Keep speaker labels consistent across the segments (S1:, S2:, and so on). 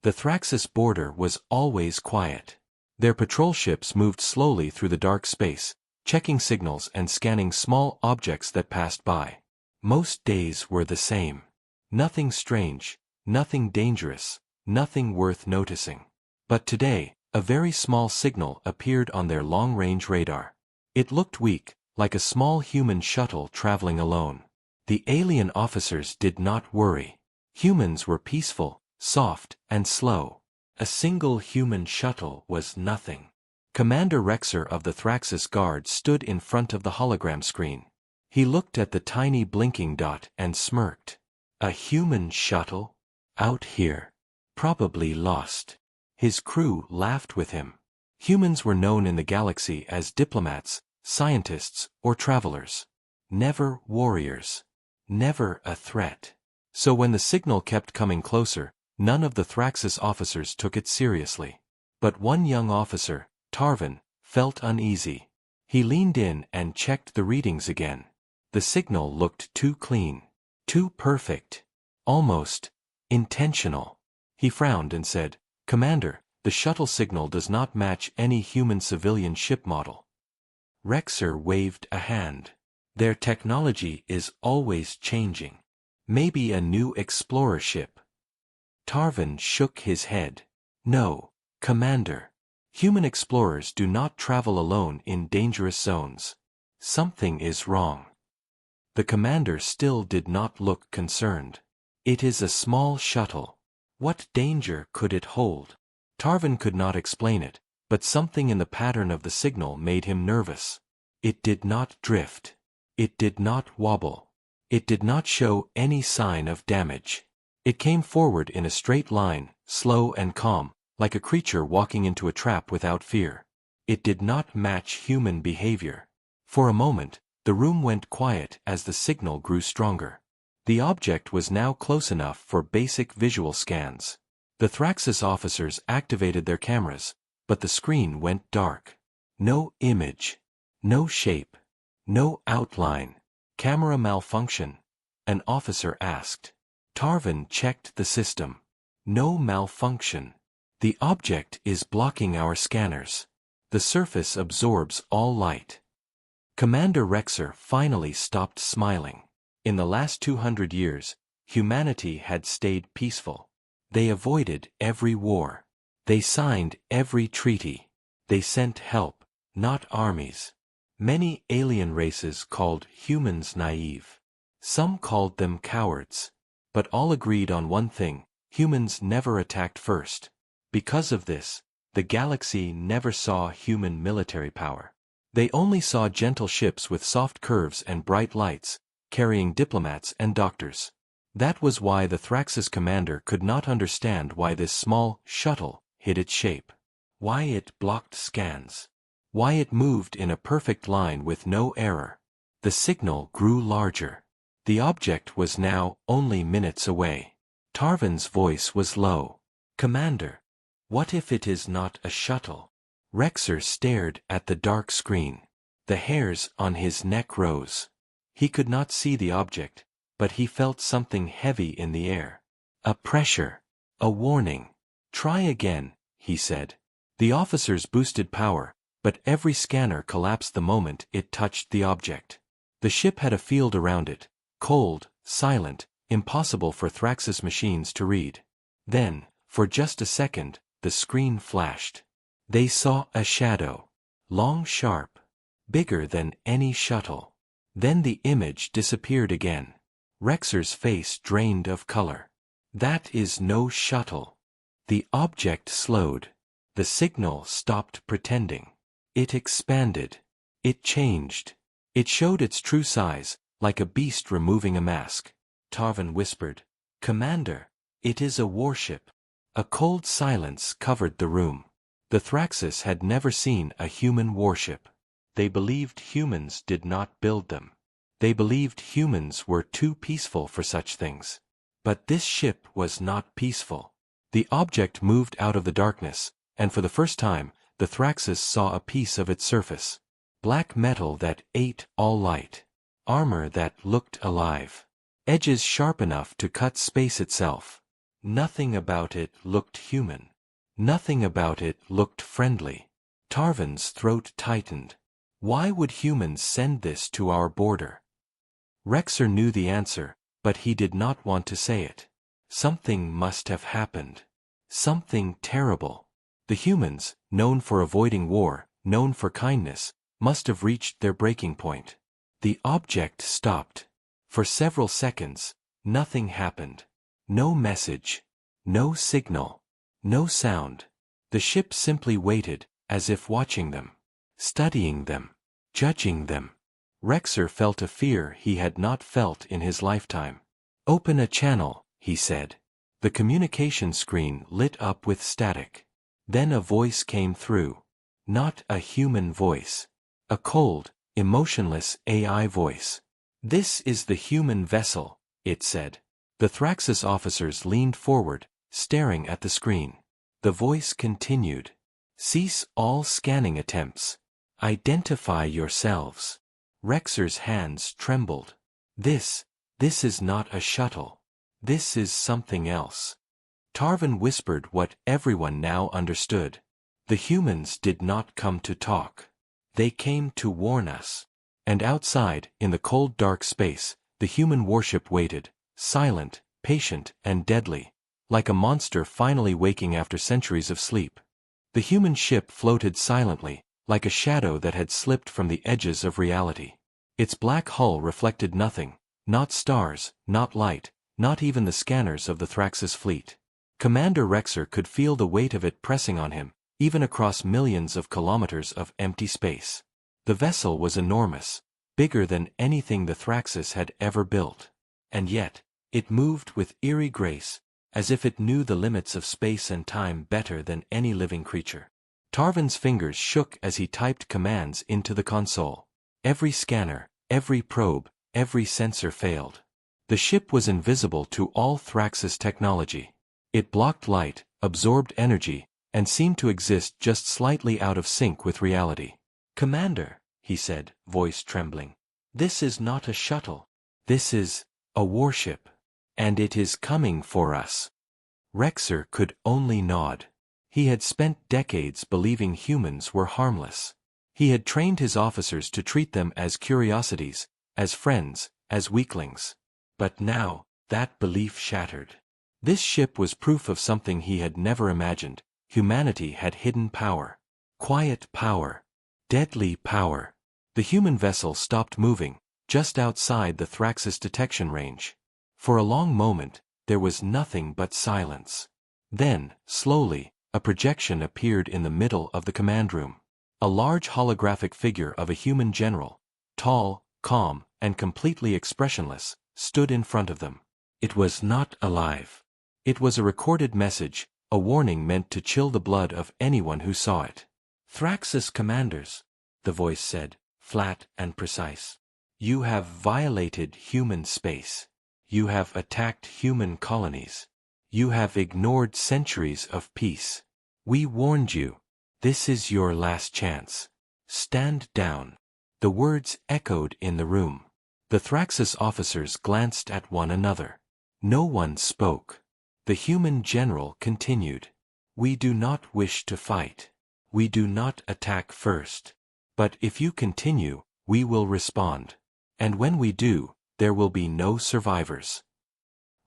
S1: The Thraxis border was always quiet. Their patrol ships moved slowly through the dark space, checking signals and scanning small objects that passed by. Most days were the same. Nothing strange, nothing dangerous, nothing worth noticing. But today, a very small signal appeared on their long-range radar. It looked weak, like a small human shuttle traveling alone. The alien officers did not worry. Humans were peaceful, soft, and slow. A single human shuttle was nothing. Commander Rexer of the Thraxis Guard stood in front of the hologram screen. He looked at the tiny blinking dot and smirked. A human shuttle? Out here. Probably lost. His crew laughed with him. Humans were known in the galaxy as diplomats, scientists, or travelers. Never warriors. Never a threat. So when the signal kept coming closer, none of the Thraxis officers took it seriously. But one young officer, Tarvin, felt uneasy. He leaned in and checked the readings again. The signal looked too clean. Too perfect. Almost intentional. He frowned and said, "Commander, the shuttle signal does not match any human civilian ship model." Rexer waved a hand. "Their technology is always changing. Maybe a new explorer ship." Tarvin shook his head. "No, Commander. Human explorers do not travel alone in dangerous zones. Something is wrong." The commander still did not look concerned. "It is a small shuttle. What danger could it hold?" Tarvin could not explain it, but something in the pattern of the signal made him nervous. It did not drift. It did not wobble. It did not show any sign of damage. It came forward in a straight line, slow and calm, like a creature walking into a trap without fear. It did not match human behavior. For a moment, the room went quiet as the signal grew stronger. The object was now close enough for basic visual scans. The Thraxis officers activated their cameras, but the screen went dark. No image. No shape. No outline. "Camera malfunction?" an officer asked. Tarvin checked the system. "No malfunction. The object is blocking our scanners. The surface absorbs all light." Commander Rexer finally stopped smiling. In the last 200 years, humanity had stayed peaceful. They avoided every war. They signed every treaty. They sent help, not armies. Many alien races called humans naive. Some called them cowards. But all agreed on one thing: humans never attacked first. Because of this, the galaxy never saw human military power. They only saw gentle ships with soft curves and bright lights, carrying diplomats and doctors. That was why the Thraxis commander could not understand why this small shuttle hid its shape. Why it blocked scans. Why it moved in a perfect line with no error. The signal grew larger. The object was now only minutes away. Tarvin's voice was low. "Commander, what if it is not a shuttle?" Rexer stared at the dark screen. The hairs on his neck rose. He could not see the object, but he felt something heavy in the air. A pressure. A warning. "Try again," he said. The officers boosted power, but every scanner collapsed the moment it touched the object. The ship had a field around it, cold, silent, impossible for Thraxis machines to read. Then, for just a second, the screen flashed. They saw a shadow. Long, sharp. Bigger than any shuttle. Then the image disappeared again. Rexer's face drained of color. "That is no shuttle." The object slowed. The signal stopped pretending. It expanded. It changed. It showed its true size, like a beast removing a mask. Tarvin whispered, "Commander, it is a warship." A cold silence covered the room. The Thraxis had never seen a human warship. They believed humans did not build them. They believed humans were too peaceful for such things. But this ship was not peaceful. The object moved out of the darkness, and for the first time, the Thraxis saw a piece of its surface. Black metal that ate all light. Armor that looked alive. Edges sharp enough to cut space itself. Nothing about it looked human. Nothing about it looked friendly. Tarvan's throat tightened. Why would humans send this to our border? Rexer knew the answer, but he did not want to say it. Something must have happened. Something terrible. The humans, known for avoiding war, known for kindness, must have reached their breaking point. The object stopped. For several seconds, nothing happened. No message. No signal. No sound. The ship simply waited, as if watching them. Studying them. Judging them. Rexer felt a fear he had not felt in his lifetime. "Open a channel," he said. The communication screen lit up with static. Then a voice came through. Not a human voice. A cold, emotionless AI voice. "This is the human vessel," it said. The Thraxis officers leaned forward, staring at the screen. The voice continued. "Cease all scanning attempts. Identify yourselves." Rexer's hands trembled. This is not a shuttle. This is something else. Tarvan whispered what everyone now understood. The humans did not come to talk. They came to warn us. And outside, in the cold dark space, the human warship waited, silent, patient, and deadly, like a monster finally waking after centuries of sleep. The human ship floated silently, like a shadow that had slipped from the edges of reality. Its black hull reflected nothing, not stars, not light, not even the scanners of the Thraxis fleet. Commander Rexer could feel the weight of it pressing on him, even across millions of kilometers of empty space. The vessel was enormous, bigger than anything the Thraxis had ever built. And yet, it moved with eerie grace, as if it knew the limits of space and time better than any living creature. Tarvan's fingers shook as he typed commands into the console. Every scanner, every probe, every sensor failed. The ship was invisible to all Thraxis technology. It blocked light, absorbed energy, and seemed to exist just slightly out of sync with reality. "Commander," he said, voice trembling. "This is not a shuttle. This is a warship. And it is coming for us." Rexer could only nod. He had spent decades believing humans were harmless. He had trained his officers to treat them as curiosities, as friends, as weaklings. But now, that belief shattered. This ship was proof of something he had never imagined. Humanity had hidden power. Quiet power. Deadly power. The human vessel stopped moving, just outside the Thraxis detection range. For a long moment, there was nothing but silence. Then, slowly, a projection appeared in the middle of the command room. A large holographic figure of a human general, tall, calm, and completely expressionless, stood in front of them. It was not alive. It was a recorded message, a warning meant to chill the blood of anyone who saw it. "Thraxis commanders," the voice said, flat and precise. "You have violated human space. You have attacked human colonies. You have ignored centuries of peace. We warned you. This is your last chance. Stand down." The words echoed in the room. The Thraxis officers glanced at one another. No one spoke. The human general continued. "We do not wish to fight. We do not attack first. But if you continue, we will respond. And when we do, there will be no survivors."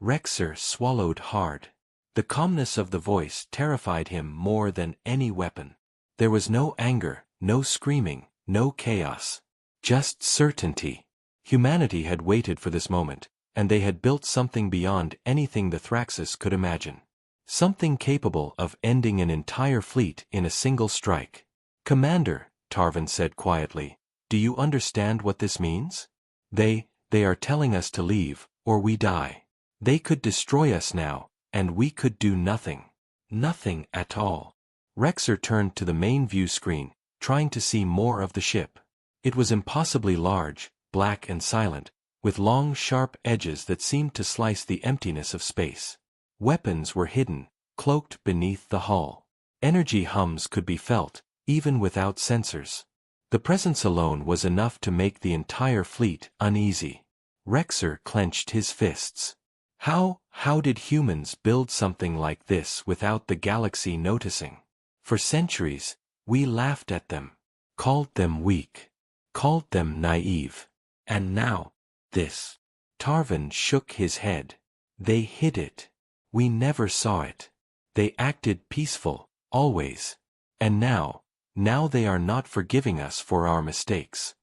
S1: Rexer swallowed hard. The calmness of the voice terrified him more than any weapon. There was no anger, no screaming, no chaos. Just certainty. Humanity had waited for this moment, and they had built something beyond anything the Thraxis could imagine. Something capable of ending an entire fleet in a single strike. "Commander," Tarvan said quietly, "do you understand what this means? They are telling us to leave, or we die. They could destroy us now, and we could do nothing. Nothing at all." Rexer turned to the main view screen, trying to see more of the ship. It was impossibly large, black and silent, with long sharp edges that seemed to slice the emptiness of space. Weapons were hidden, cloaked beneath the hull. Energy hums could be felt, even without sensors. The presence alone was enough to make the entire fleet uneasy. Rexer clenched his fists. How did humans build something like this without the galaxy noticing? For centuries, we laughed at them, called them weak, called them naive. And now, this. Tarvan shook his head. They hid it. We never saw it. They acted peaceful, always. And now they are not forgiving us for our mistakes.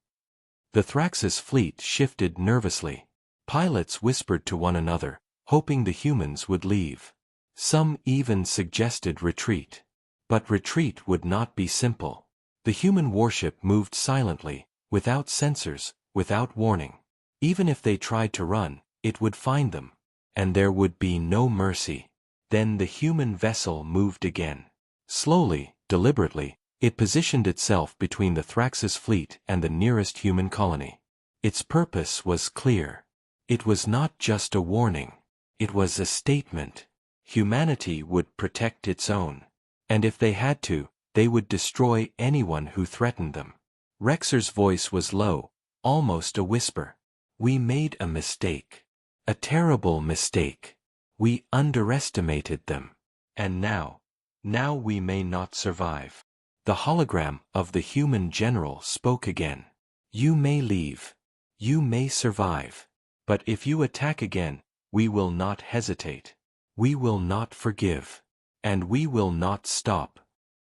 S1: The Thraxis fleet shifted nervously. Pilots whispered to one another, hoping the humans would leave. Some even suggested retreat. But retreat would not be simple. The human warship moved silently, without sensors, without warning. Even if they tried to run, it would find them. And there would be no mercy. Then the human vessel moved again. Slowly, deliberately, it positioned itself between the Thraxis fleet and the nearest human colony. Its purpose was clear. It was not just a warning. It was a statement. Humanity would protect its own. And if they had to, they would destroy anyone who threatened them. Rexer's voice was low, almost a whisper. We made a mistake. A terrible mistake. We underestimated them. And now we may not survive. The hologram of the human general spoke again. You may leave. You may survive. But if you attack again, we will not hesitate. We will not forgive. And we will not stop.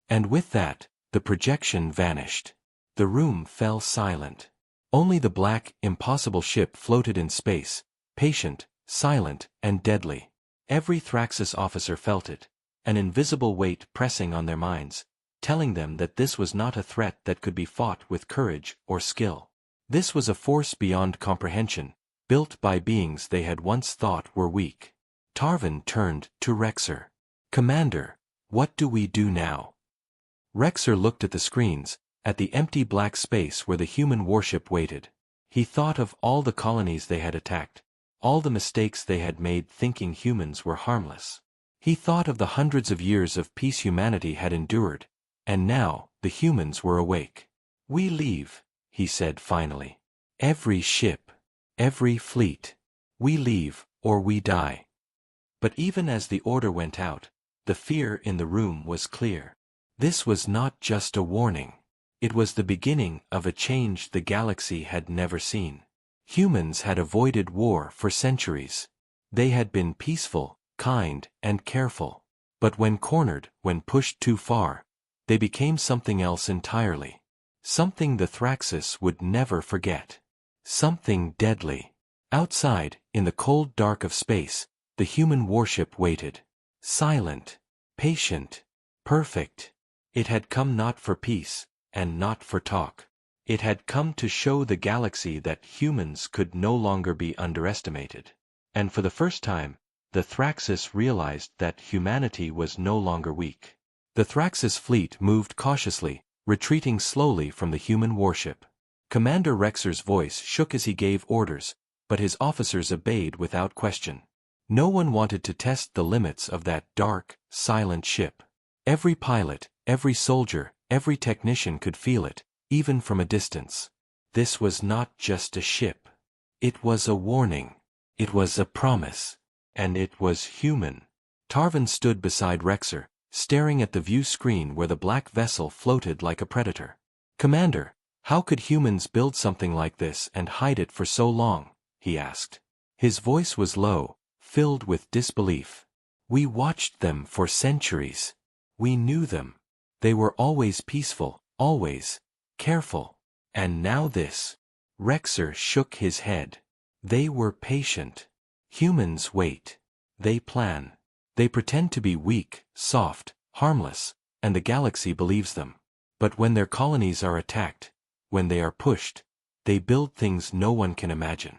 S1: And with that, the projection vanished. The room fell silent. Only the black, impossible ship floated in space, patient, silent, and deadly. Every Thraxis officer felt it, an invisible weight pressing on their minds, telling them that this was not a threat that could be fought with courage or skill. This was a force beyond comprehension, built by beings they had once thought were weak. Tarvan turned to Rexer. Commander, what do we do now? Rexer looked at the screens, at the empty black space where the human warship waited. He thought of all the colonies they had attacked, all the mistakes they had made thinking humans were harmless. He thought of the hundreds of years of peace humanity had endured, and now the humans were awake. We leave, he said finally. Every ship, every fleet. We leave, or we die. But even as the order went out, the fear in the room was clear. This was not just a warning. It was the beginning of a change the galaxy had never seen. Humans had avoided war for centuries. They had been peaceful, kind, and careful. But when cornered, when pushed too far, they became something else entirely. Something the Thraxis would never forget. Something deadly. Outside, in the cold dark of space, the human warship waited. Silent, patient, perfect. It had come not for peace, and not for talk. It had come to show the galaxy that humans could no longer be underestimated. And for the first time, the Thraxis realized that humanity was no longer weak. The Thraxis fleet moved cautiously, retreating slowly from the human warship. Commander Rexer's voice shook as he gave orders, but his officers obeyed without question. No one wanted to test the limits of that dark, silent ship. Every pilot, every soldier, every technician could feel it, even from a distance. This was not just a ship. It was a warning. It was a promise. And it was human. Tarvan stood beside Rexer, staring at the view screen where the black vessel floated like a predator. Commander, how could humans build something like this and hide it for so long? He asked. His voice was low, filled with disbelief. We watched them for centuries. We knew them. They were always peaceful, always careful. And now this. Rexer shook his head. They were patient. Humans wait. They plan. They pretend to be weak, soft, harmless, and the galaxy believes them. But when their colonies are attacked, when they are pushed, they build things no one can imagine.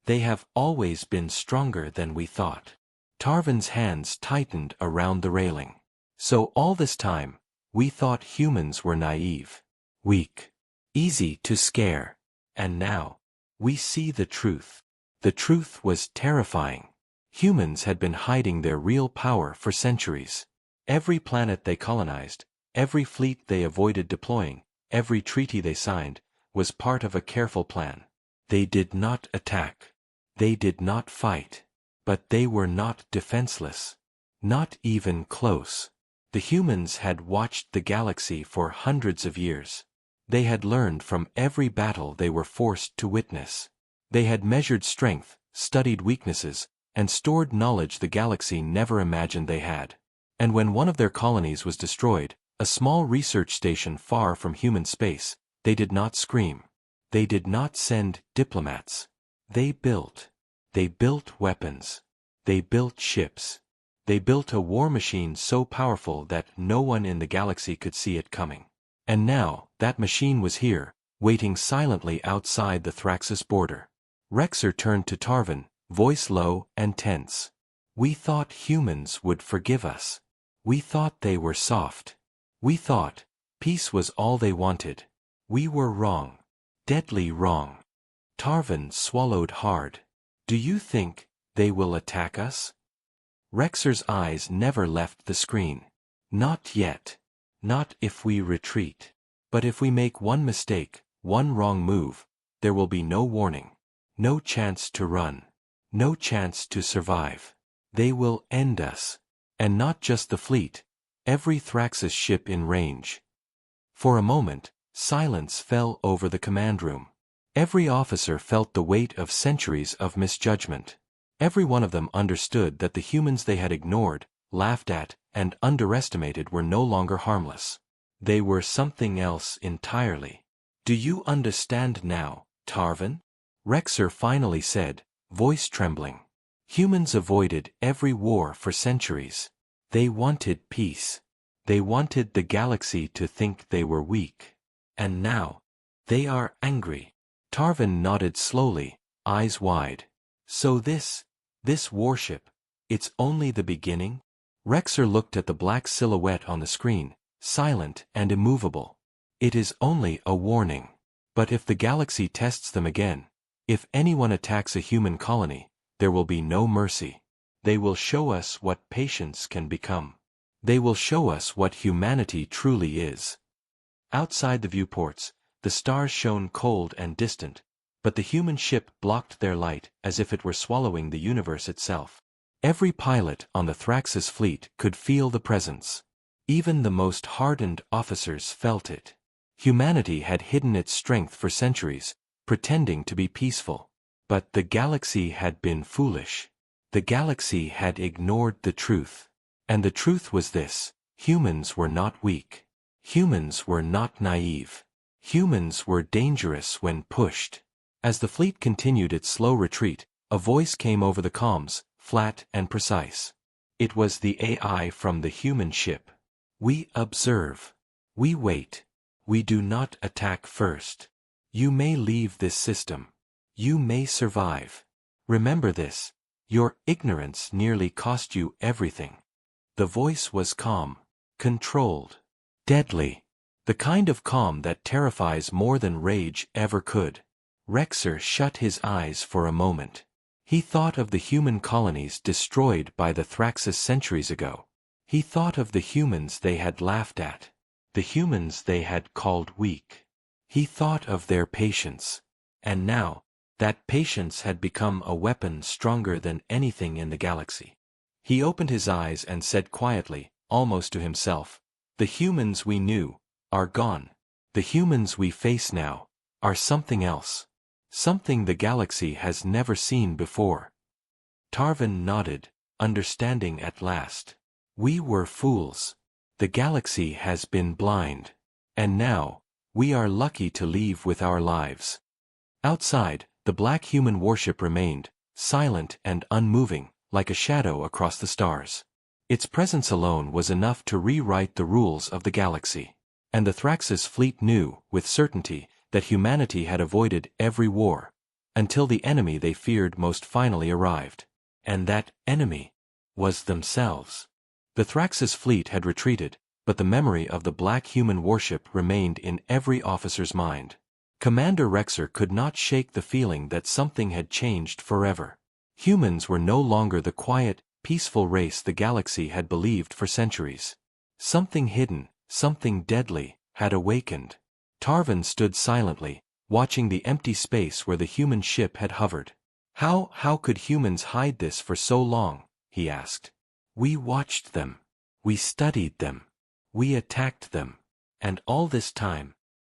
S1: They have always been stronger than we thought. Tarvan's hands tightened around the railing. So all this time, we thought humans were naive, weak, easy to scare. And now, we see the truth. The truth was terrifying. Humans had been hiding their real power for centuries. Every planet they colonized, every fleet they avoided deploying, every treaty they signed, was part of a careful plan. They did not attack. They did not fight. But they were not defenseless. Not even close. The humans had watched the galaxy for hundreds of years. They had learned from every battle they were forced to witness. They had measured strength, studied weaknesses, and stored knowledge the galaxy never imagined they had. And when one of their colonies was destroyed, a small research station far from human space, they did not scream. They did not send diplomats. They built. They built weapons. They built ships. They built a war machine so powerful that no one in the galaxy could see it coming. And now, that machine was here, waiting silently outside the Thraxis border. Rexer turned to Tarvin, voice low and tense. We thought humans would forgive us. We thought they were soft. We thought peace was all they wanted. We were wrong. Deadly wrong. Tarvin swallowed hard. Do you think they will attack us? Rexer's eyes never left the screen. Not yet. Not if we retreat. But if we make one mistake, one wrong move, there will be no warning. No chance to run. No chance to survive. They will end us. And not just the fleet. Every Thraxis ship in range. For a moment, silence fell over the command room. Every officer felt the weight of centuries of misjudgment. Every one of them understood that the humans they had ignored, laughed at, and underestimated were no longer harmless. They were something else entirely. Do you understand now, Tarvin? Rexer finally said, voice trembling. Humans avoided every war for centuries. They wanted peace. They wanted the galaxy to think they were weak. And now, they are angry. Tarvin nodded slowly, eyes wide. So this warship, it's only the beginning? Rexer looked at the black silhouette on the screen, silent and immovable. It is only a warning. But if the galaxy tests them again, if anyone attacks a human colony, there will be no mercy. They will show us what patience can become. They will show us what humanity truly is. Outside the viewports, the stars shone cold and distant, but the human ship blocked their light as if it were swallowing the universe itself. Every pilot on the Thraxis fleet could feel the presence. Even the most hardened officers felt it. Humanity had hidden its strength for centuries, pretending to be peaceful. But the galaxy had been foolish. The galaxy had ignored the truth. And the truth was this: humans were not weak. Humans were not naive. Humans were dangerous when pushed. As the fleet continued its slow retreat, a voice came over the comms, flat and precise. It was the AI from the human ship. We observe. We wait. We do not attack first. You may leave this system. You may survive. Remember this. Your ignorance nearly cost you everything. The voice was calm, controlled, deadly. The kind of calm that terrifies more than rage ever could. Rexer shut his eyes for a moment. He thought of the human colonies destroyed by the Thraxis centuries ago. He thought of the humans they had laughed at. The humans they had called weak. He thought of their patience. And now, that patience had become a weapon stronger than anything in the galaxy. He opened his eyes and said quietly, almost to himself, the humans we knew are gone. The humans we face now are something else. Something the galaxy has never seen before. Tarvin nodded, understanding at last. We were fools. The galaxy has been blind. And now, we are lucky to leave with our lives. Outside, the black human warship remained, silent and unmoving, like a shadow across the stars. Its presence alone was enough to rewrite the rules of the galaxy. And the Thraxis fleet knew, with certainty, that humanity had avoided every war, until the enemy they feared most finally arrived. And that enemy was themselves. The Thraxis fleet had retreated, but the memory of the black human warship remained in every officer's mind. Commander Rexer could not shake the feeling that something had changed forever. Humans were no longer the quiet, peaceful race the galaxy had believed for centuries. Something hidden, something deadly, had awakened. Tarvin stood silently, watching the empty space where the human ship had hovered. How could humans hide this for so long? He asked. We watched them. We studied them. We attacked them. And all this time,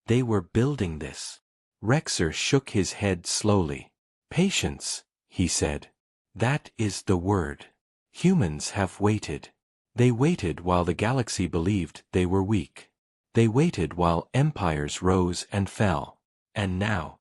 S1: they were building this. Rexer shook his head slowly. Patience, he said. That is the word. Humans have waited. They waited while the galaxy believed they were weak. They waited while empires rose and fell. And now,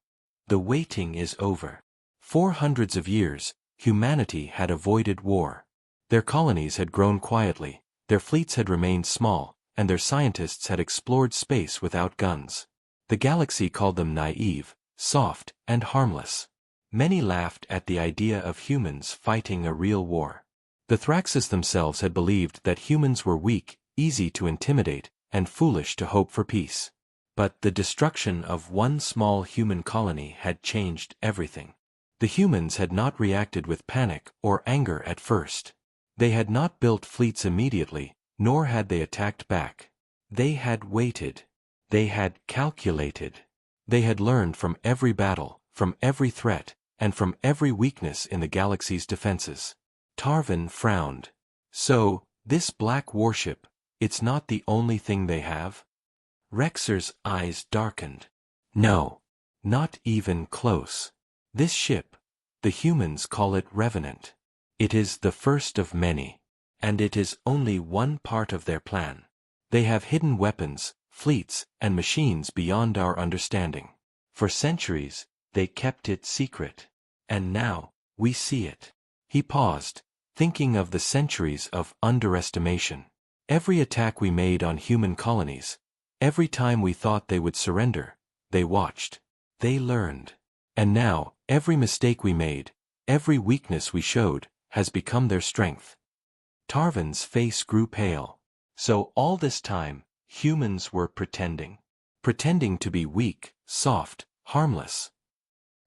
S1: the waiting is over. For hundreds of years, humanity had avoided war. Their colonies had grown quietly, their fleets had remained small, and their scientists had explored space without guns. The galaxy called them naive, soft, and harmless. Many laughed at the idea of humans fighting a real war. The Thraxis themselves had believed that humans were weak, easy to intimidate, and foolish to hope for peace. But the destruction of one small human colony had changed everything. The humans had not reacted with panic or anger at first. They had not built fleets immediately, nor had they attacked back. They had waited. They had calculated. They had learned from every battle, from every threat, and from every weakness in the galaxy's defenses. Tarvin frowned. So, this black warship, it's not the only thing they have? Rexer's eyes darkened. No. Not even close. This ship, the humans call it Revenant. It is the first of many. And it is only one part of their plan. They have hidden weapons, fleets, and machines beyond our understanding. For centuries, they kept it secret. And now, we see it. He paused, thinking of the centuries of underestimation. Every attack we made on human colonies, every time we thought they would surrender, they watched. They learned. And now, every mistake we made, every weakness we showed, has become their strength. Tarvin's face grew pale. So all this time, humans were pretending. Pretending to be weak, soft, harmless.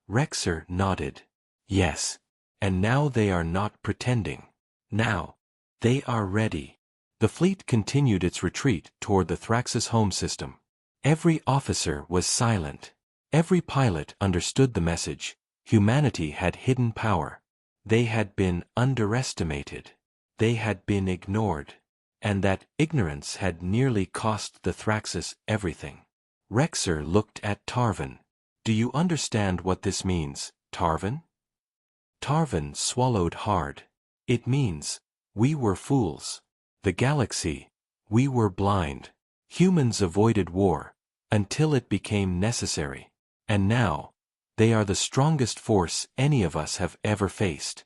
S1: Rexer nodded. Yes. And now they are not pretending. Now, they are ready. The fleet continued its retreat toward the Thraxis home system. Every officer was silent. Every pilot understood the message. Humanity had hidden power. They had been underestimated. They had been ignored. And that ignorance had nearly cost the Thraxis everything. Rexer looked at Tarvin. Do you understand what this means, Tarvin? Tarvin swallowed hard. It means, we were fools. The galaxy, we were blind. Humans avoided war, until it became necessary. And now, they are the strongest force any of us have ever faced.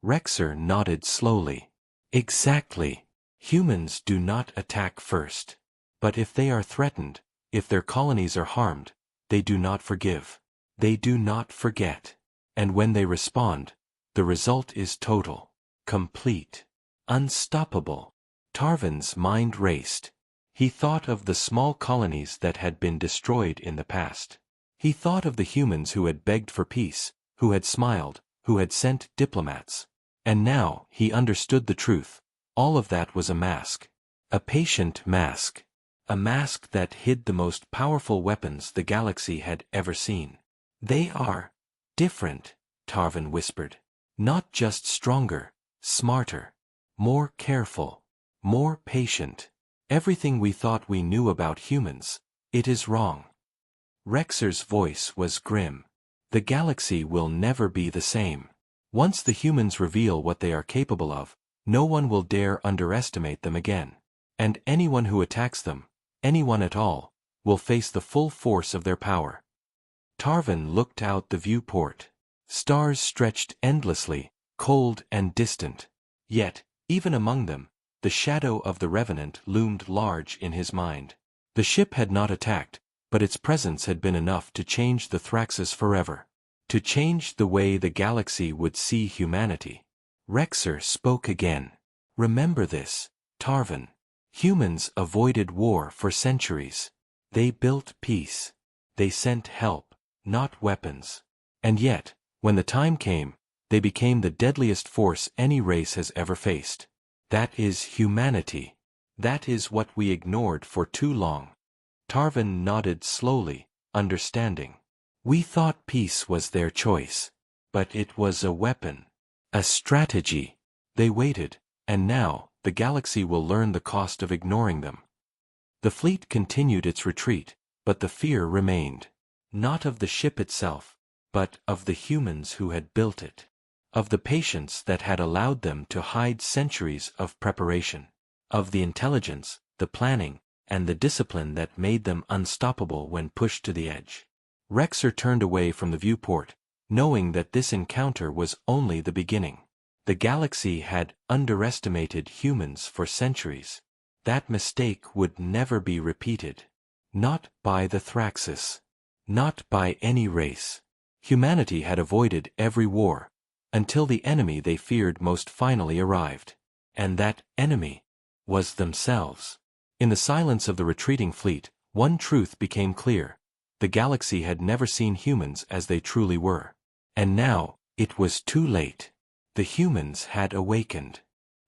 S1: Rexer nodded slowly. Exactly. Humans do not attack first. But if they are threatened, if their colonies are harmed, they do not forgive. They do not forget. And when they respond, the result is total, complete, unstoppable. Tarvin's mind raced. He thought of the small colonies that had been destroyed in the past. He thought of the humans who had begged for peace, who had smiled, who had sent diplomats. And now he understood the truth. All of that was a mask. A patient mask. A mask that hid the most powerful weapons the galaxy had ever seen. They are different, Tarvin whispered. Not just stronger, smarter, more careful, more patient. Everything we thought we knew about humans, it is wrong. Rexer's voice was grim. The galaxy will never be the same. Once the humans reveal what they are capable of, no one will dare underestimate them again. And anyone who attacks them, anyone at all, will face the full force of their power. Tarvin looked out the viewport. Stars stretched endlessly, cold and distant. Yet, even among them, the shadow of the Revenant loomed large in his mind. The ship had not attacked, but its presence had been enough to change the Thraxis forever. To change the way the galaxy would see humanity. Rexer spoke again. Remember this, Tarvin. Humans avoided war for centuries. They built peace. They sent help, not weapons. And yet, when the time came, they became the deadliest force any race has ever faced. That is humanity. That is what we ignored for too long. Tarvin nodded slowly, understanding. We thought peace was their choice. but it was a weapon. A strategy. They waited, and now, the galaxy will learn the cost of ignoring them. The fleet continued its retreat, but the fear remained. Not of the ship itself, but of the humans who had built it. Of the patience that had allowed them to hide centuries of preparation. Of the intelligence, the planning, and the discipline that made them unstoppable when pushed to the edge. Rexer turned away from the viewport, knowing that this encounter was only the beginning. The galaxy had underestimated humans for centuries. That mistake would never be repeated. Not by the Thraxis. Not by any race. Humanity had avoided every war, until the enemy they feared most finally arrived. And that enemy was themselves. In the silence of the retreating fleet, one truth became clear. The galaxy had never seen humans as they truly were. And now, it was too late. The humans had awakened.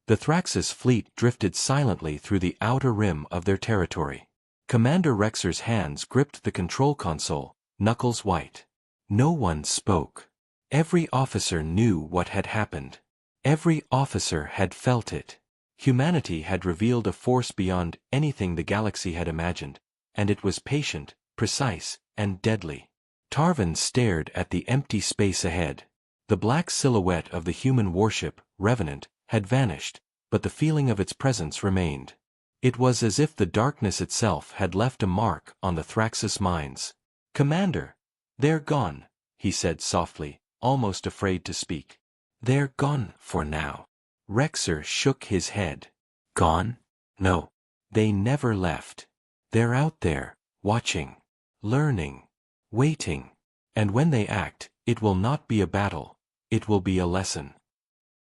S1: The Thraxis fleet drifted silently through the outer rim of their territory. Commander Rexer's hands gripped the control console, knuckles white. No one spoke. Every officer knew what had happened. Every officer had felt it. Humanity had revealed a force beyond anything the galaxy had imagined, and it was patient, precise, and deadly. Tarvin stared at the empty space ahead. The black silhouette of the human warship, Revenant, had vanished, but the feeling of its presence remained. It was as if the darkness itself had left a mark on the Thraxis minds. "Commander, they're gone," he said softly, almost afraid to speak. "They're gone for now." Rexer shook his head. "Gone? No. They never left. They're out there, watching, learning, waiting. And when they act, it will not be a battle. It will be a lesson."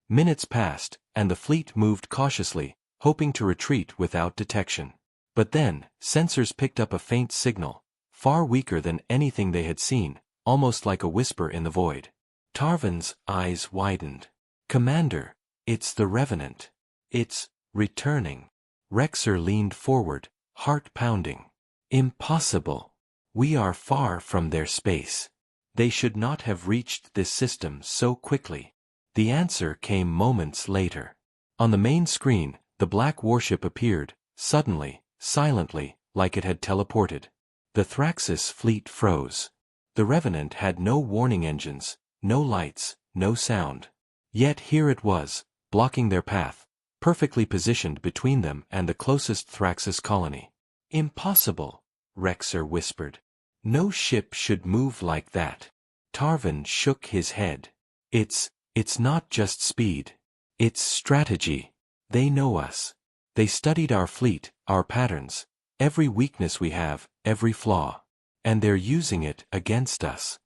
S1: Minutes passed, and the fleet moved cautiously, hoping to retreat without detection. But then, sensors picked up a faint signal, far weaker than anything they had seen, almost like a whisper in the void. Tarvin's eyes widened. "Commander, it's the Revenant. It's returning." Rexer leaned forward, heart pounding. "Impossible. We are far from their space. They should not have reached this system so quickly." The answer came moments later. On the main screen, the black warship appeared, suddenly, silently, like it had teleported. The Thraxis fleet froze. The Revenant had no warning engines, no lights, no sound. Yet here it was, blocking their path, perfectly positioned between them and the closest Thraxis colony. "Impossible," Rexer whispered. "No ship should move like that." Tarvin shook his head. It's not just speed. It's strategy. They know us. They studied our fleet, our patterns, every weakness we have, every flaw. And they're using it against us."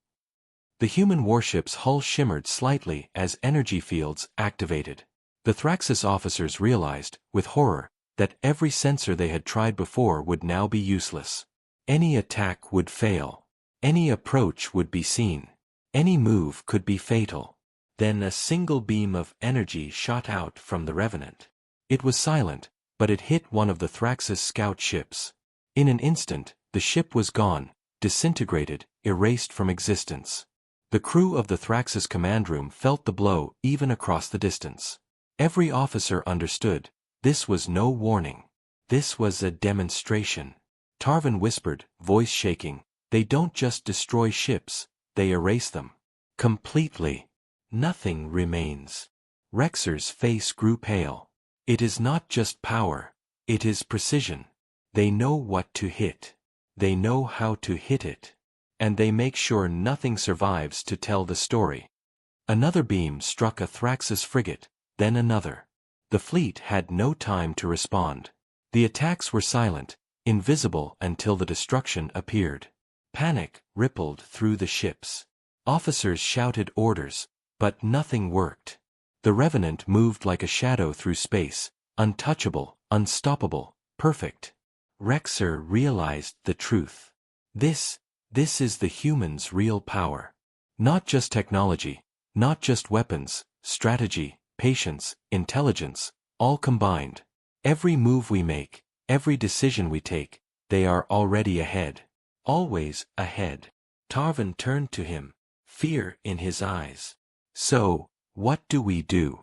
S1: The human warship's hull shimmered slightly as energy fields activated. The Thraxis officers realized, with horror, that every sensor they had tried before would now be useless. Any attack would fail. Any approach would be seen. Any move could be fatal. Then a single beam of energy shot out from the Revenant. It was silent, but it hit one of the Thraxis scout ships. In an instant, the ship was gone, disintegrated, erased from existence. The crew of the Thraxis command room felt the blow even across the distance. Every officer understood, this was no warning. This was a demonstration. Tarvin whispered, voice shaking, "They don't just destroy ships, they erase them. Completely. Nothing remains." Rexer's face grew pale. "It is not just power. It is precision. They know what to hit. They know how to hit it. And they make sure nothing survives to tell the story." Another beam struck a Thraxis frigate, then another. The fleet had no time to respond. The attacks were silent, invisible until the destruction appeared. Panic rippled through the ships. Officers shouted orders, but nothing worked. The Revenant moved like a shadow through space, untouchable, unstoppable, perfect. Rexer realized the truth. This is the human's real power. Not just technology, not just weapons, strategy, patience, intelligence, all combined. Every move we make, every decision we take, they are already ahead. Always ahead. Tarvin turned to him, fear in his eyes. So, what do we do?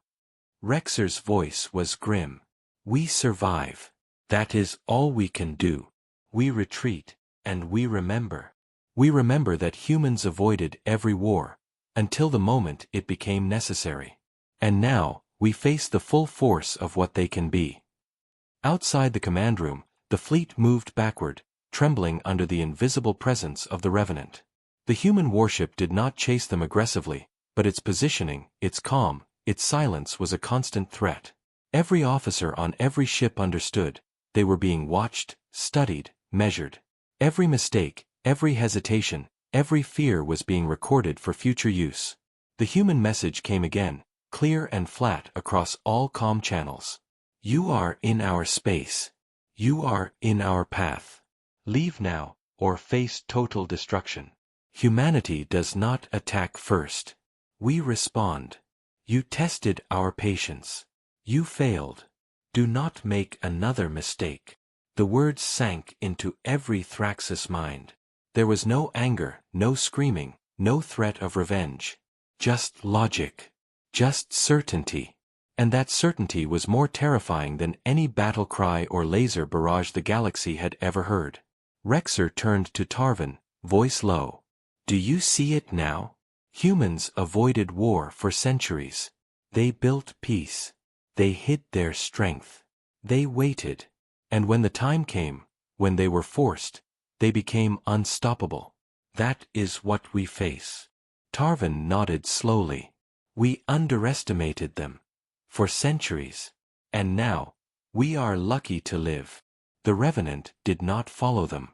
S1: Rexer's voice was grim. We survive. That is all we can do. We retreat, and we remember. We remember that humans avoided every war, until the moment it became necessary. And now, we face the full force of what they can be. Outside the command room, the fleet moved backward, trembling under the invisible presence of the Revenant. The human warship did not chase them aggressively, but its positioning, its calm, its silence was a constant threat. Every officer on every ship understood. They were being watched, studied, measured. Every mistake, every hesitation, every fear was being recorded for future use. The human message came again, clear and flat across all comm channels. You are in our space. You are in our path. Leave now, or face total destruction. Humanity does not attack first. We respond. You tested our patience. You failed. Do not make another mistake. The words sank into every Thraxis mind. There was no anger, no screaming, no threat of revenge. Just logic. Just certainty. And that certainty was more terrifying than any battle cry or laser barrage the galaxy had ever heard. Rexer turned to Tarvin, voice low. Do you see it now? Humans avoided war for centuries. They built peace. They hid their strength. They waited. And when the time came, when they were forced, they became unstoppable. That is what we face. Tarvin nodded slowly. We underestimated them. For centuries. And now, we are lucky to live. The Revenant did not follow them.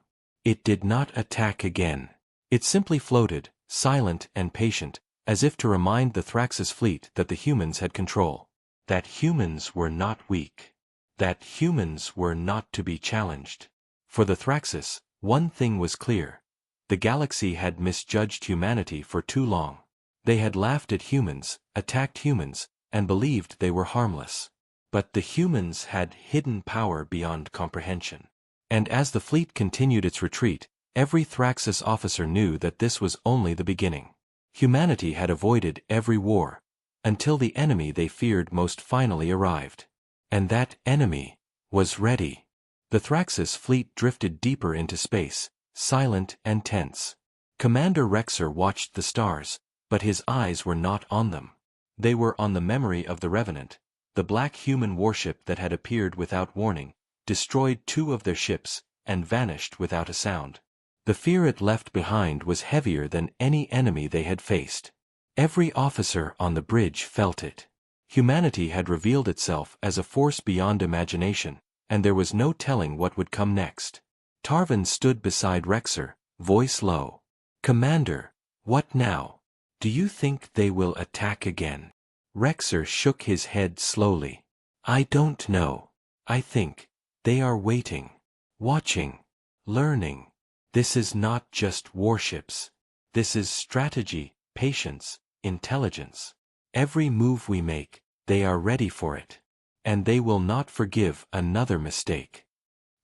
S1: It did not attack again. It simply floated, silent and patient, as if to remind the Thraxis fleet that the humans had control. That humans were not weak. That humans were not to be challenged. For the Thraxis, one thing was clear. The galaxy had misjudged humanity for too long. They had laughed at humans, attacked humans, and believed they were harmless. But the humans had hidden power beyond comprehension. And as the fleet continued its retreat, every Thraxis officer knew that this was only the beginning. Humanity had avoided every war, until the enemy they feared most finally arrived. And that enemy was ready. The Thraxis fleet drifted deeper into space, silent and tense. Commander Rexer watched the stars, but his eyes were not on them. They were on the memory of the Revenant, the black human warship that had appeared without warning, destroyed 2 of their ships, and vanished without a sound. The fear it left behind was heavier than any enemy they had faced. Every officer on the bridge felt it. Humanity had revealed itself as a force beyond imagination, and there was no telling what would come next. Tarvin stood beside Rexer, voice low. Commander, what now? Do you think they will attack again? Rexer shook his head slowly. I don't know. I think they are waiting, watching, learning. This is not just warships. This is strategy, patience, intelligence. Every move we make, they are ready for it. And they will not forgive another mistake.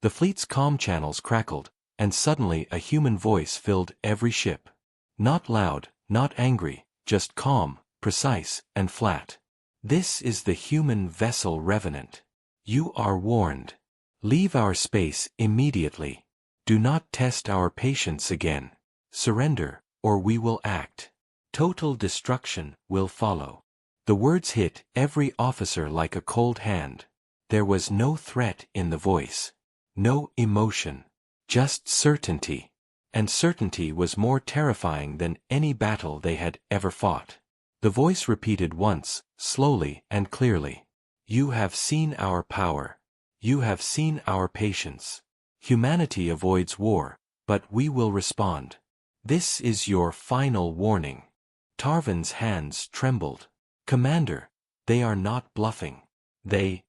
S1: The fleet's comm channels crackled, and suddenly a human voice filled every ship. Not loud, not angry, just calm, precise, and flat. This is the human vessel Revenant. You are warned. Leave our space immediately. Do not test our patience again. Surrender, or we will act. Total destruction will follow. The words hit every officer like a cold hand. There was no threat in the voice. No emotion. Just certainty. And certainty was more terrifying than any battle they had ever fought. The voice repeated once, slowly and clearly. You have seen our power. You have seen our patience. Humanity avoids war, but we will respond. This is your final warning. Tarvin's hands trembled. Commander, they are not bluffing. They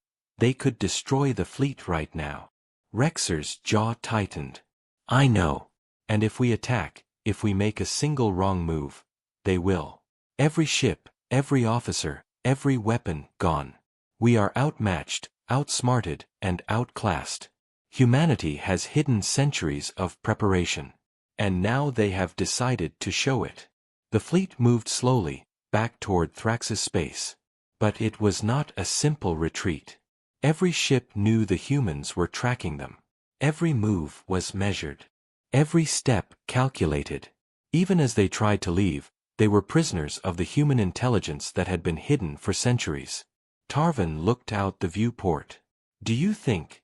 S1: could destroy the fleet right now. Rexer's jaw tightened. I know. And if we attack, if we make a single wrong move, they will. Every ship, every officer, every weapon, gone. We are outmatched, outsmarted, and outclassed. Humanity has hidden centuries of preparation. And now they have decided to show it. The fleet moved slowly, back toward Thrax's space. But it was not a simple retreat. Every ship knew the humans were tracking them. Every move was measured. Every step calculated. Even as they tried to leave, they were prisoners of the human intelligence that had been hidden for centuries. Tarvin looked out the viewport. Do you think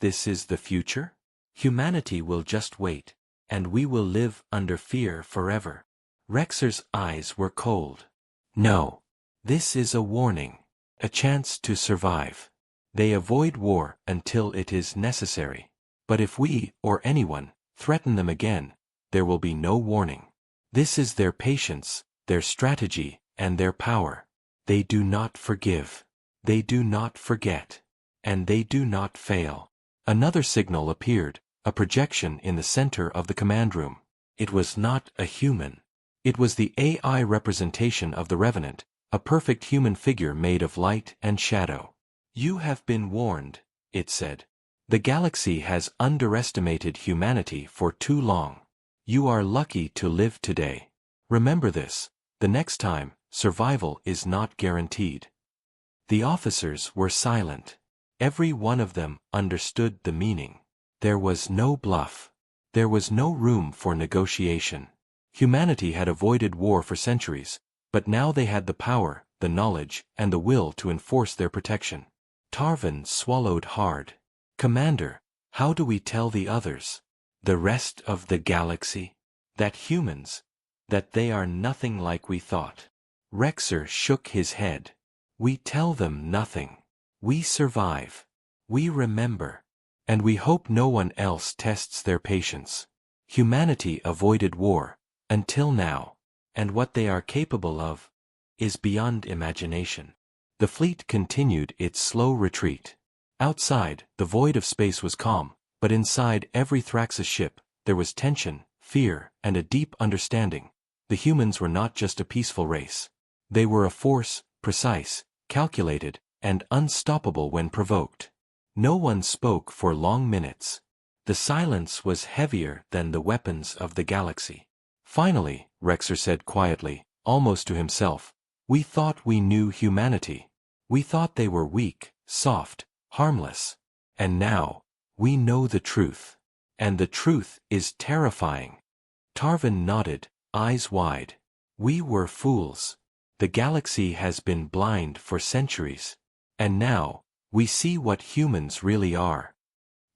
S1: this is the future? Humanity will just wait, and we will live under fear forever. Rexer's eyes were cold. No. This is a warning. A chance to survive. They avoid war until it is necessary. But if we, or anyone, threaten them again, there will be no warning. This is their patience, their strategy, and their power. They do not forgive. They do not forget. And they do not fail. Another signal appeared, a projection in the center of the command room. It was not a human. It was the AI representation of the Revenant, a perfect human figure made of light and shadow. You have been warned, it said. The galaxy has underestimated humanity for too long. You are lucky to live today. Remember this, the next time, survival is not guaranteed. The officers were silent. Every one of them understood the meaning. There was no bluff. There was no room for negotiation. Humanity had avoided war for centuries, but now they had the power, the knowledge, and the will to enforce their protection. Tarvin swallowed hard. Commander, how do we tell the others? The rest of the galaxy? That they are nothing like we thought. Rexer shook his head. We tell them nothing. We survive. We remember. And we hope no one else tests their patience. Humanity avoided war, until now. And what they are capable of is beyond imagination. The fleet continued its slow retreat. Outside, the void of space was calm, but inside every Thraxis ship, there was tension, fear, and a deep understanding. The humans were not just a peaceful race. They were a force, precise, calculated, and unstoppable when provoked. No one spoke for long minutes. The silence was heavier than the weapons of the galaxy. Finally, Rexer said quietly, almost to himself, we thought we knew humanity. We thought they were weak, soft, harmless. And now, we know the truth. And the truth is terrifying. Tarvin nodded, eyes wide. We were fools. The galaxy has been blind for centuries. And now, we see what humans really are.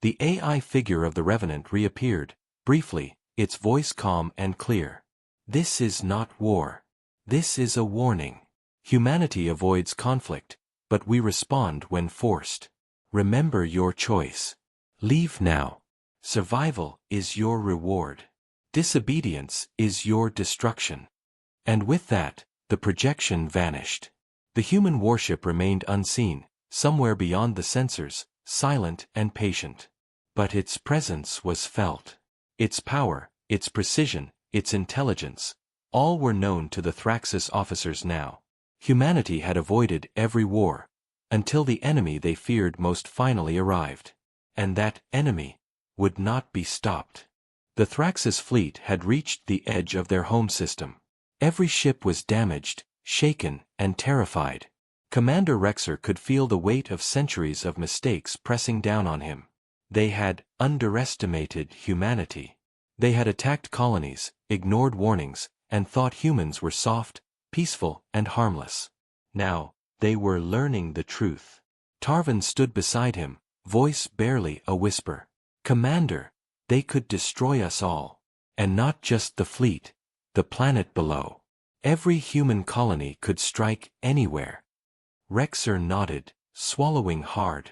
S1: The AI figure of the Revenant reappeared, briefly, its voice calm and clear. This is not war. This is a warning. Humanity avoids conflict, but we respond when forced. Remember your choice. Leave now. Survival is your reward. Disobedience is your destruction. And with that, the projection vanished. The human warship remained unseen, somewhere beyond the sensors, silent and patient. But its presence was felt. Its power, its precision, its intelligence, all were known to the Thraxis officers now. Humanity had avoided every war, until the enemy they feared most finally arrived. And that enemy would not be stopped. The Thraxis fleet had reached the edge of their home system. Every ship was damaged, shaken, and terrified. Commander Rexer could feel the weight of centuries of mistakes pressing down on him. They had underestimated humanity. They had attacked colonies, ignored warnings, and thought humans were soft, peaceful, and harmless. Now, they were learning the truth. Tarvin stood beside him, voice barely a whisper. Commander, they could destroy us all. And not just the fleet, the planet below. Every human colony could strike anywhere. Rexer nodded, swallowing hard.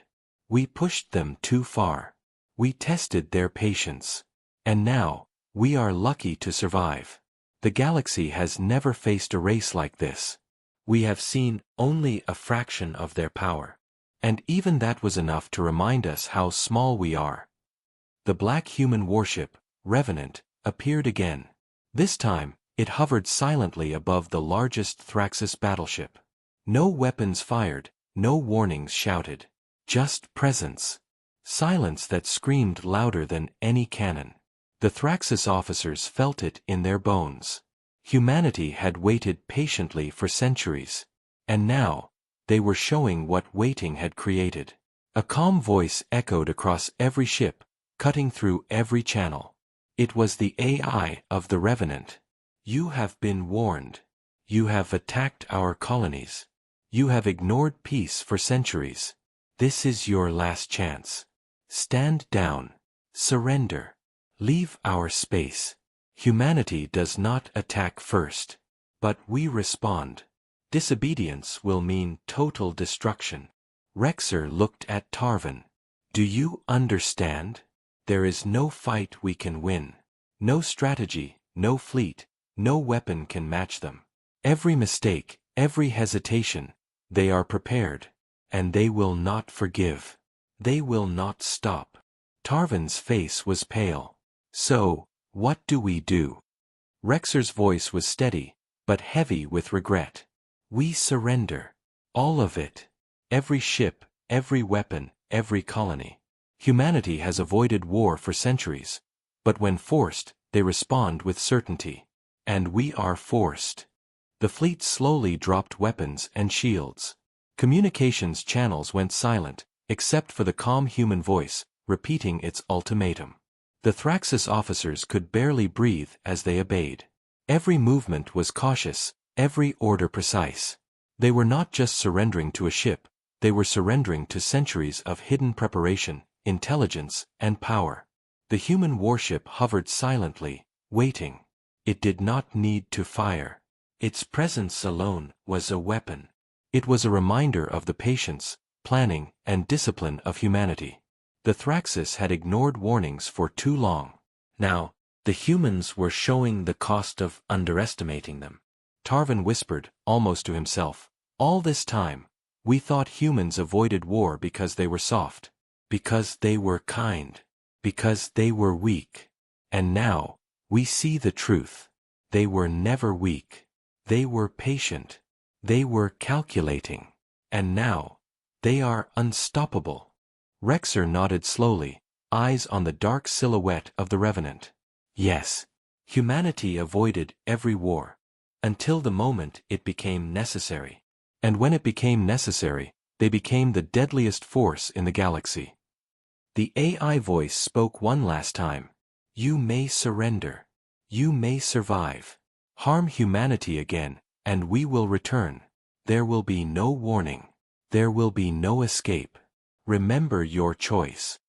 S1: We pushed them too far. We tested their patience. And now, we are lucky to survive. The galaxy has never faced a race like this. We have seen only a fraction of their power. And even that was enough to remind us how small we are. The black human warship, Revenant, appeared again. This time, it hovered silently above the largest Thraxis battleship. No weapons fired, no warnings shouted. Just presence. Silence that screamed louder than any cannon. The Thraxis officers felt it in their bones. Humanity had waited patiently for centuries. And now, they were showing what waiting had created. A calm voice echoed across every ship, cutting through every channel. It was the AI of the Revenant. You have been warned. You have attacked our colonies. You have ignored peace for centuries. This is your last chance. Stand down. Surrender. Leave our space. Humanity does not attack first. But we respond. Disobedience will mean total destruction. Rexer looked at Tarvin. Do you understand? There is no fight we can win. No strategy, no fleet, no weapon can match them. Every mistake, every hesitation, they are prepared. And they will not forgive. They will not stop. Tarvin's face was pale. So, what do we do? Rexer's voice was steady, but heavy with regret. We surrender. All of it. Every ship, every weapon, every colony. Humanity has avoided war for centuries. But when forced, they respond with certainty. And we are forced. The fleet slowly dropped weapons and shields. Communications channels went silent, except for the calm human voice, repeating its ultimatum. The Thraxis officers could barely breathe as they obeyed. Every movement was cautious, every order precise. They were not just surrendering to a ship, they were surrendering to centuries of hidden preparation, intelligence, and power. The human warship hovered silently, waiting. It did not need to fire. Its presence alone was a weapon. It was a reminder of the patience, planning, and discipline of humanity. The Thraxis had ignored warnings for too long. Now, the humans were showing the cost of underestimating them. Tarvin whispered, almost to himself, all this time, we thought humans avoided war because they were soft, because they were kind, because they were weak. And now, we see the truth. They were never weak. They were patient. They were calculating. And now, they are unstoppable. Rexer nodded slowly, eyes on the dark silhouette of the Revenant. Yes, humanity avoided every war, until the moment it became necessary. And when it became necessary, they became the deadliest force in the galaxy. The AI voice spoke one last time. You may surrender. You may survive. Harm humanity again, and we will return. There will be no warning. There will be no escape. Remember your choice.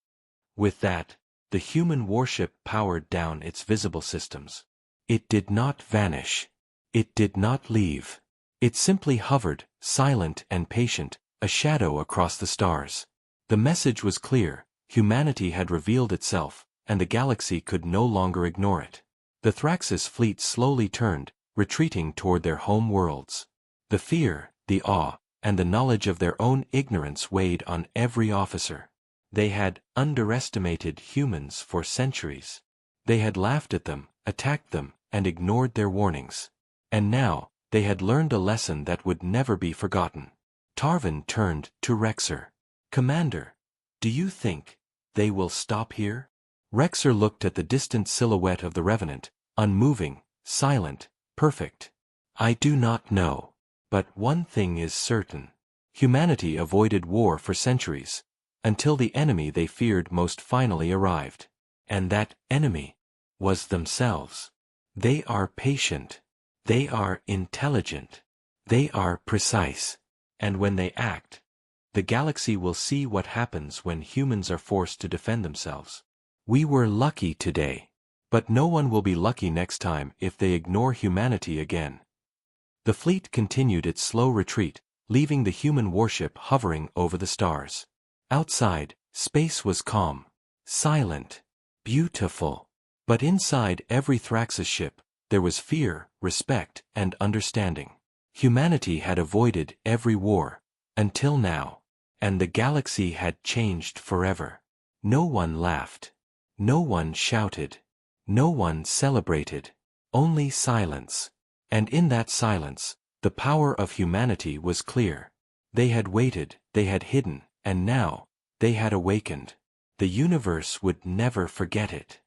S1: With that, the human warship powered down its visible systems. It did not vanish. It did not leave. It simply hovered, silent and patient, a shadow across the stars. The message was clear. Humanity had revealed itself, and the galaxy could no longer ignore it. The Thraxis fleet slowly turned, retreating toward their home worlds. The fear, the awe, and the knowledge of their own ignorance weighed on every officer. They had underestimated humans for centuries. They had laughed at them, attacked them, and ignored their warnings. And now, they had learned a lesson that would never be forgotten. Tarvin turned to Rexer. Commander, do you think they will stop here? Rexer looked at the distant silhouette of the Revenant, unmoving, silent, perfect. I do not know. But one thing is certain. Humanity avoided war for centuries, until the enemy they feared most finally arrived. And that enemy was themselves. They are patient. They are intelligent. They are precise. And when they act, the galaxy will see what happens when humans are forced to defend themselves. We were lucky today. But no one will be lucky next time if they ignore humanity again. The fleet continued its slow retreat, leaving the human warship hovering over the stars. Outside, space was calm, silent, beautiful. But inside every Thraxis ship, there was fear, respect, and understanding. Humanity had avoided every war, until now. And the galaxy had changed forever. No one laughed. No one shouted. No one celebrated. Only silence. And in that silence, the power of humanity was clear. They had waited, they had hidden, and now, they had awakened. The universe would never forget it.